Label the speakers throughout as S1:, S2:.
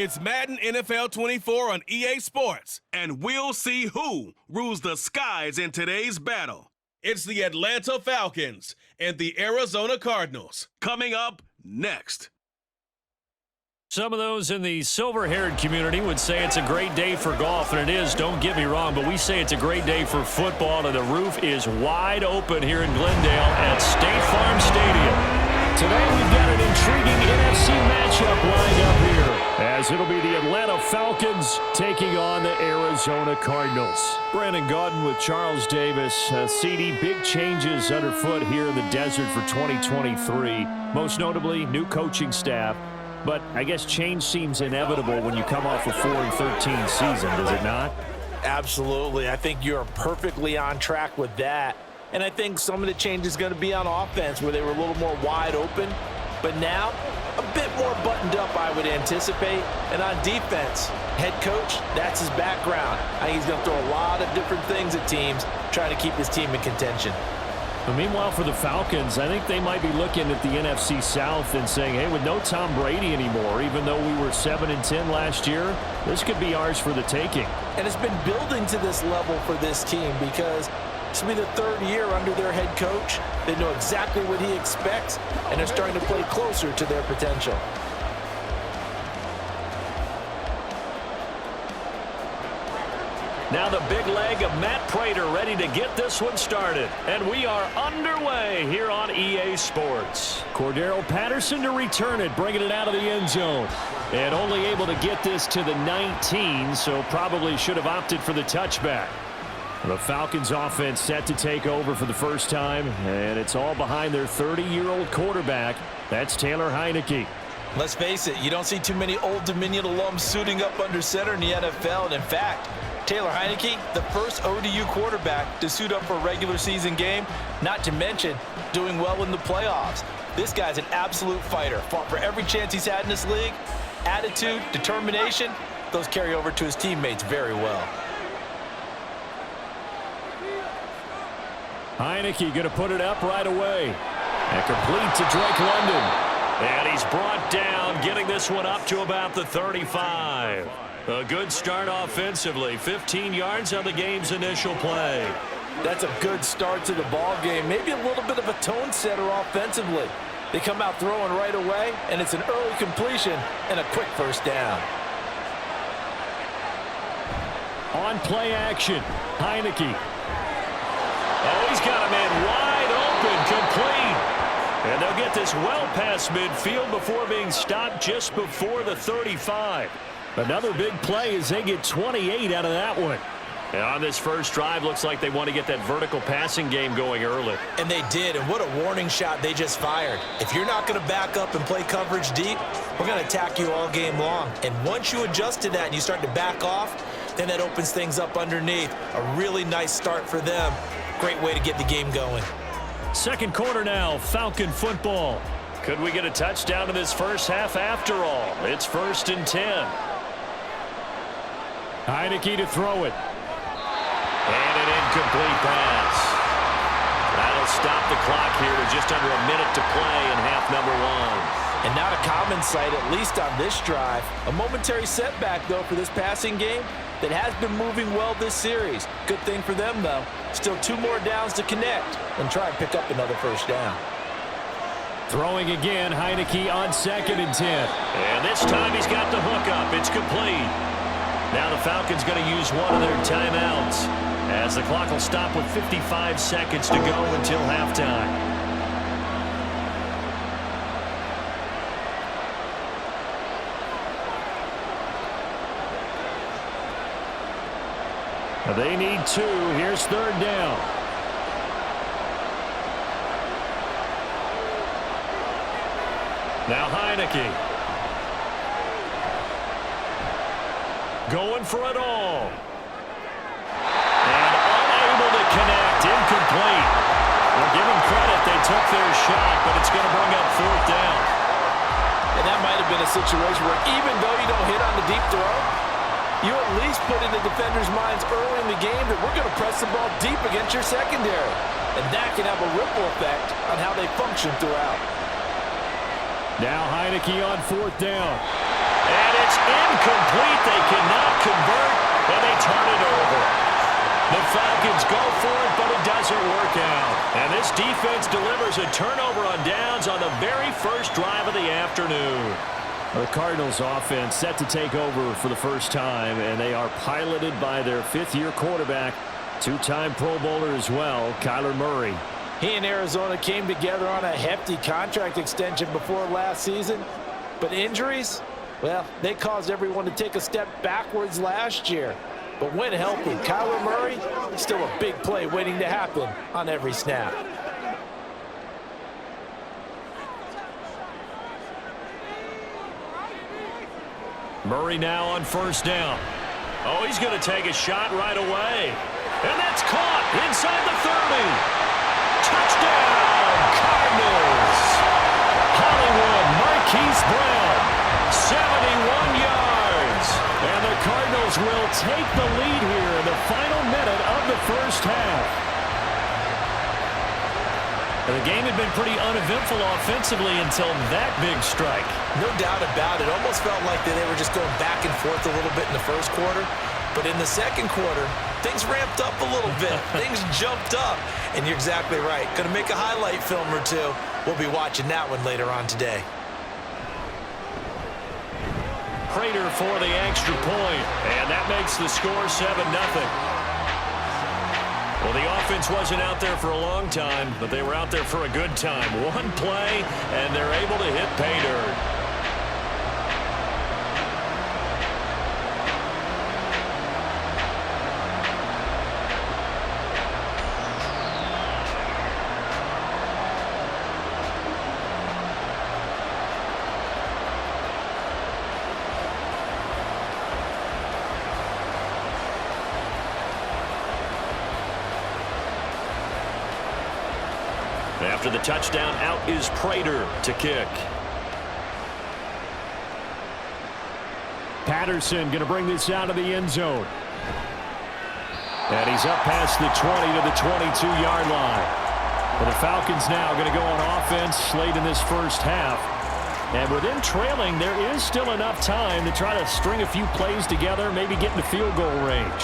S1: It's Madden NFL 24 on EA Sports, and we'll see who rules the skies in today's battle. It's the Atlanta Falcons and the Arizona Cardinals. Coming up next.
S2: Some of those in the silver-haired community would say it's a great day for golf, and it is, don't get me wrong, but we say it's a great day for football, and the roof is wide open here in Glendale at State Farm Stadium. Today we've got an intriguing NFC matchup lined up here, as it'll be the Atlanta Falcons taking on the Arizona Cardinals. Brandon Gaudin with Charles Davis. CD, big changes underfoot here in the desert for 2023. Most notably, new coaching staff. But I guess change seems inevitable when you come off a 4-13 season, does it not?
S3: Absolutely. I think you're perfectly on track with that. And I think some of the change is going to be on offense where they were a little more wide open. But now, a bit more buttoned up, I would anticipate. And on defense, head coach, that's his background. I think he's going to throw a lot of different things at teams, trying to keep his team in contention.
S2: But meanwhile, for the Falcons, I think they might be looking at the NFC South and saying, hey, with no Tom Brady anymore, even though we were 7-10 last year, this could be ours for the taking.
S3: And it's been building to this level for this team because this will be the third year under their head coach. They know exactly what he expects, and they're starting to play closer to their potential.
S2: Now the big leg of Matt Prater ready to get this one started. And we are underway here on EA Sports. Cordero Patterson to return it, bringing it out of the end zone. And only able to get this to the 19, so probably should have opted for the touchback. The Falcons offense set to take over for the first time, and it's all behind their 30-year-old quarterback. That's Taylor Heineke.
S3: Let's face it, you don't see too many Old Dominion alums suiting up under center in the NFL, and in fact, Taylor Heineke, the first ODU quarterback to suit up for a regular season game, not to mention doing well in the playoffs. This guy's an absolute fighter. Fought for every chance he's had in this league. Attitude, determination, those carry over to his teammates very well.
S2: Heineke going to put it up right away. And complete to Drake London. And he's brought down, getting this one up to about the 35. A good start offensively. 15 yards on the game's initial play.
S3: That's a good start to the ball game. Maybe a little bit of a tone setter offensively. They come out throwing right away, and it's an early completion and a quick first down.
S2: On play action, Heineke. Oh, he's got a man wide open, complete. And they'll get this well past midfield before being stopped just before the 35. Another big play as they get 28 out of that one. And on this first drive, looks like they want to get that vertical passing game going early.
S3: And they did, and what a warning shot they just fired. If you're not going to back up and play coverage deep, we're going to attack you all game long. And once you adjust to that and you start to back off, then that opens things up underneath. A really nice start for them. Great way to get the game going.
S2: Second quarter now, Falcon football. Could we get a touchdown in this first half after all? It's 1st and 10. Heineke to throw it. And an incomplete pass. That'll stop the clock here with just under a minute to play in half number one.
S3: And not a common sight, at least on this drive. A momentary setback, though, for this passing game that has been moving well this series. Good thing for them, though. Still 2 more downs to connect and try and pick up another first down.
S2: Throwing again, Heineke on 2nd and 10. And this time he's got the hook up. It's complete. Now the Falcons going to use one of their timeouts as the clock will stop with 55 seconds to go until halftime. They need 2. Here's 3rd down. Now Heineke. Going for it all. And unable to connect. Incomplete. We'll give them credit. They took their shot, but it's going to bring up 4th down.
S3: And that might have been a situation where even though you don't hit on the deep throw, you at least put in the defenders' minds early in the game that we're going to press the ball deep against your secondary. And that can have a ripple effect on how they function throughout.
S2: Now Heineke on 4th down. And it's incomplete. They cannot convert, and they turn it over. The Falcons go for it, but it doesn't work out. And this defense delivers a turnover on downs on the very first drive of the afternoon. The Cardinals offense set to take over for the first time, and they are piloted by their fifth-year quarterback, two-time Pro Bowler as well, Kyler Murray.
S3: He and Arizona came together on a hefty contract extension before last season, but injuries, well, they caused everyone to take a step backwards last year. But when healthy, Kyler Murray, still a big play waiting to happen on every snap.
S2: Murray now on first down. Oh, he's going to take a shot right away. And that's caught inside the 30. Touchdown, Cardinals. Hollywood Marquise Brown, 71 yards. And the Cardinals will take the lead here in the final minute of the first half. And the game had been pretty uneventful offensively until that big strike.
S3: No doubt about it. Almost felt like they were just going back and forth a little bit in the first quarter. But in the second quarter, things ramped up a little bit. Things jumped up. And you're exactly right. Going to make a highlight film or two. We'll be watching that one later on today.
S2: Prater for the extra point. And that makes the score 7-0. Well, the offense wasn't out there for a long time, but they were out there for a good time. One play, and they're able to hit pay dirt. After the touchdown, out is Prater to kick. Patterson going to bring this out of the end zone. And he's up past the 20 to the 22-yard line. Well, the Falcons now going to go on offense late in this first half. And with them trailing, there is still enough time to try to string a few plays together, maybe get into field goal range.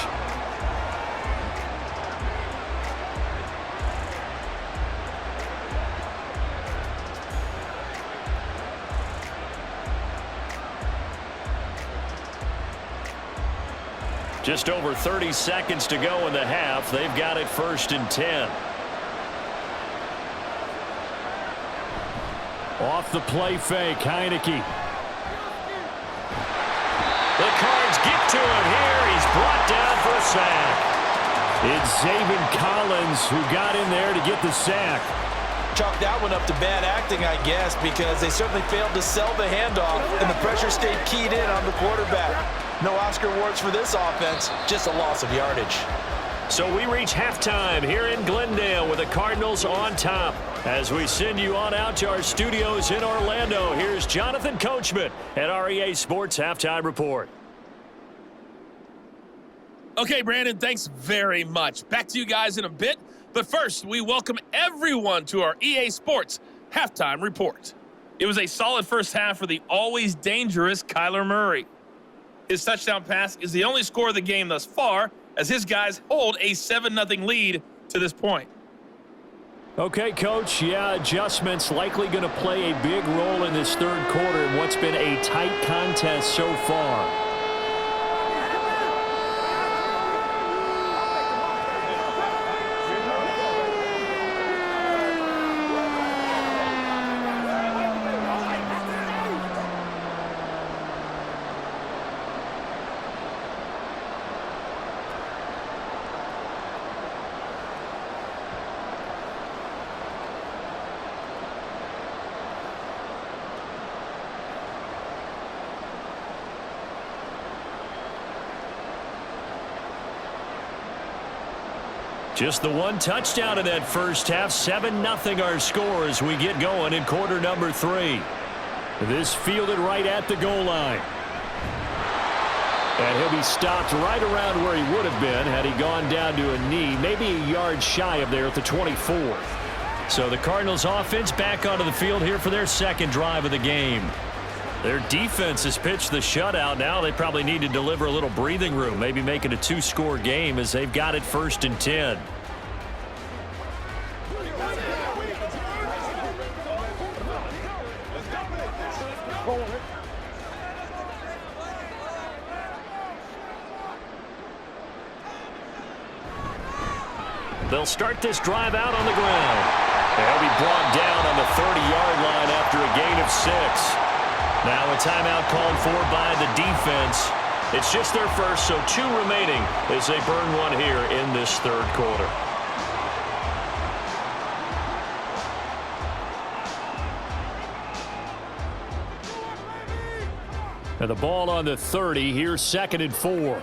S2: Just over 30 seconds to go in the half. They've got it 1st and 10. Off the play fake, Heineke. The Cards get to him here. He's brought down for a sack. It's Zaven Collins who got in there to get the sack.
S3: Chalk that one up to bad acting, I guess, because they certainly failed to sell the handoff, and the pressure stayed keyed in on the quarterback. No Oscar awards for this offense, just a loss of yardage.
S2: So we reach halftime here in Glendale with the Cardinals on top. As we send you on out to our studios in Orlando, here's Jonathan Coachman at REA Sports Halftime Report.
S4: Okay, Brandon, thanks very much. Back to you guys in a bit. But first, we welcome everyone to our EA Sports Halftime Report. It was a solid first half for the always dangerous Kyler Murray. His touchdown pass is the only score of the game thus far, as his guys hold a 7-0 lead to this point.
S2: Okay, Coach, adjustments likely going to play a big role in this third quarter in what's been a tight contest so far. Just the one touchdown in that first half. 7-0 our score as we get going in quarter number 3. This fielded right at the goal line. And he'll be stopped right around where he would have been had he gone down to a knee, maybe a yard shy of there at the 24. So the Cardinals offense back onto the field here for their second drive of the game. Their defense has pitched the shutout. Now they probably need to deliver a little breathing room, maybe make it a 2-score game as they've got it 1st and 10. They'll start this drive out on the ground. They'll be brought down on the 30-yard line after a gain of 6. Now a timeout called for by the defense. It's just their first, so 2 remaining as they burn one here in this 3rd quarter. And the ball on the 30. Here's 2nd and 4.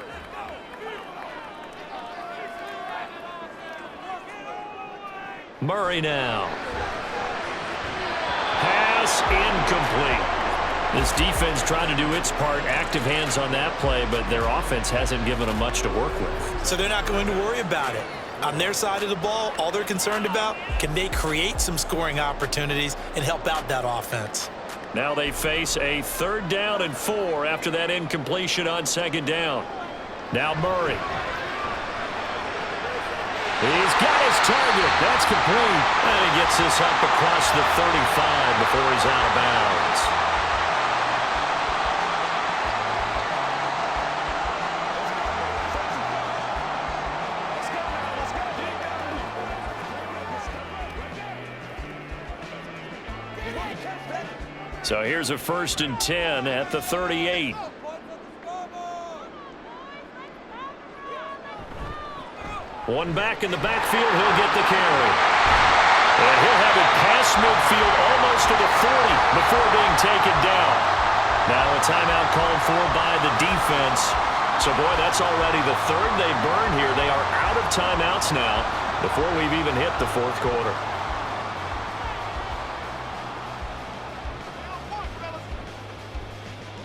S2: Murray now. Pass incomplete. This defense trying to do its part. Active hands on that play, but their offense hasn't given them much to work with.
S3: So they're not going to worry about it. On their side of the ball, all they're concerned about, can they create some scoring opportunities and help out that offense?
S2: Now they face a 3rd down and 4 after that incompletion on 2nd down. Now Murray. He's got his target. That's complete. And he gets this up across the 35 before he's out of bounds. So here's a 1st and 10 at the 38. One back in the backfield, he'll get the carry. And he'll have it past midfield almost to the 40 before being taken down. Now a timeout called for by the defense. So, boy, that's already the 3rd they burn here. They are out of timeouts now before we've even hit the 4th quarter.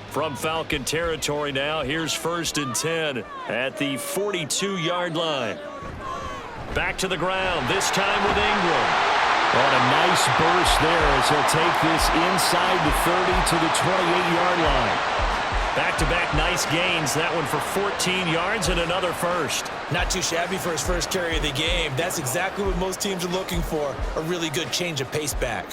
S2: From Falcon territory now, here's 1st and 10 at the 42-yard line. Back to the ground, this time with Ingram.
S5: And a nice burst there as he'll take this inside the 30 to the 28-yard line.
S2: Back-to-back nice gains. That one for 14 yards and another first.
S3: Not too shabby for his first carry of the game. That's exactly what most teams are looking for, a really good change of pace back.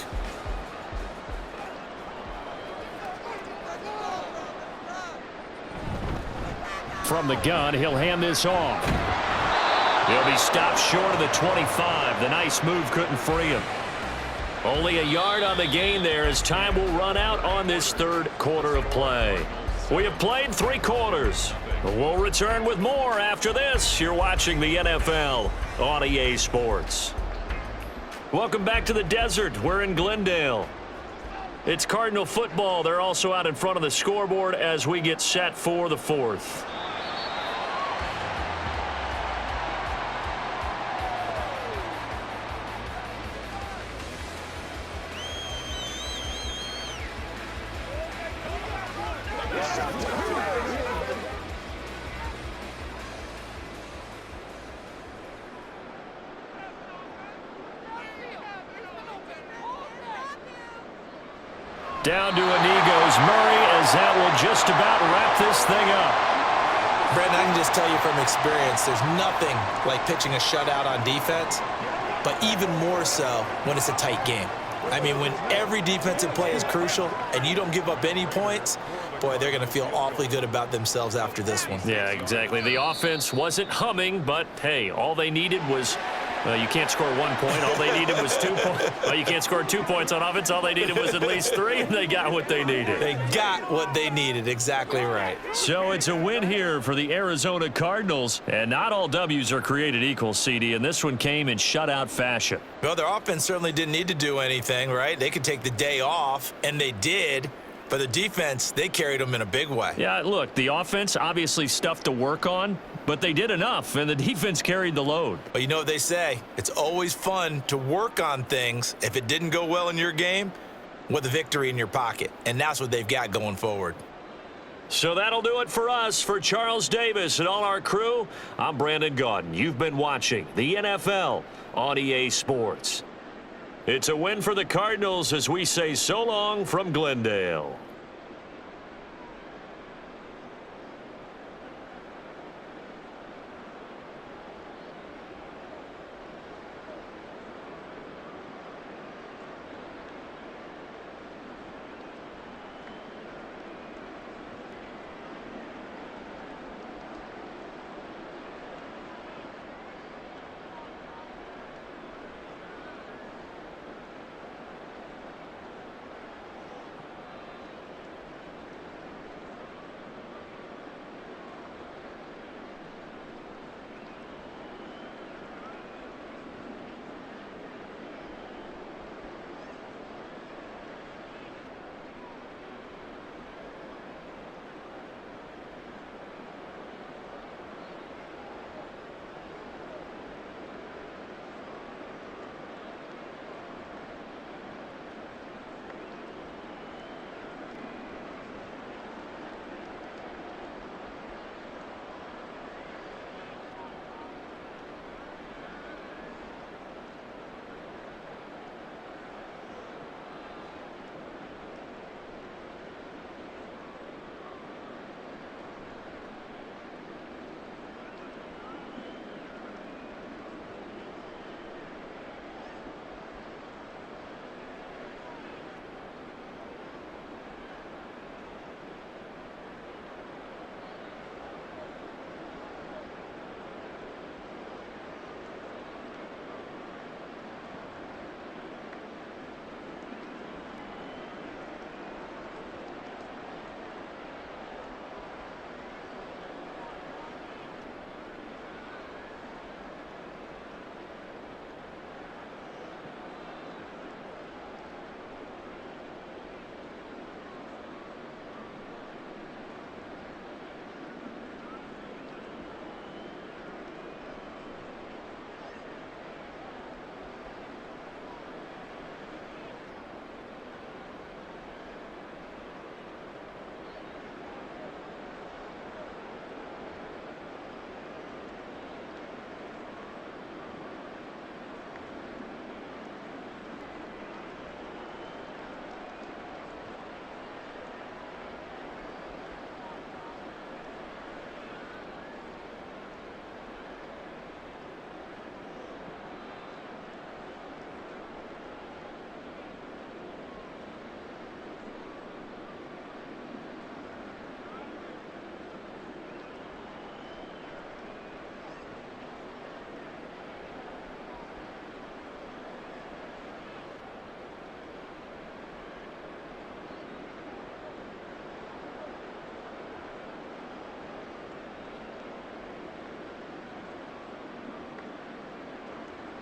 S2: From the gun, he'll hand this off. He'll be stopped short of the 25. The nice move couldn't free him. Only a yard on the gain there as time will run out on this 3rd quarter of play. We have played 3 quarters. We'll return with more after this. You're watching the NFL on EA Sports. Welcome back to the desert. We're in Glendale. It's Cardinal football. They're also out in front of the scoreboard as we get set for the 4th. Down to a knee goes Murray as that will just about wrap this thing up.
S3: Brandon, I can just tell you from experience, there's nothing like pitching a shutout on defense, but even more so when it's a tight game. I mean, when every defensive play is crucial and you don't give up any points, boy, they're going to feel awfully good about themselves after this one.
S2: Yeah, exactly. The offense wasn't humming, but, hey, all they needed was you can't score 1 point. All they needed was 2 points. Well, you can't score 2 points on offense. All they needed was at least 3, and they got what they needed.
S3: They got what they needed. Exactly right.
S2: So it's a win here for the Arizona Cardinals, and not all W's are created equal, CD, and this one came in shutout fashion.
S3: Well, their offense certainly didn't need to do anything, right? They could take the day off, and they did. But the defense, they carried them in a big way.
S2: Yeah, look, the offense, obviously stuff to work on, but they did enough, and the defense carried the load.
S3: But you know what they say, it's always fun to work on things if it didn't go well in your game with a victory in your pocket, and that's what they've got going forward.
S2: So that'll do it for us. For Charles Davis and all our crew, I'm Brandon Gaudin. You've been watching the NFL on EA Sports. It's a win for the Cardinals as we say so long from Glendale.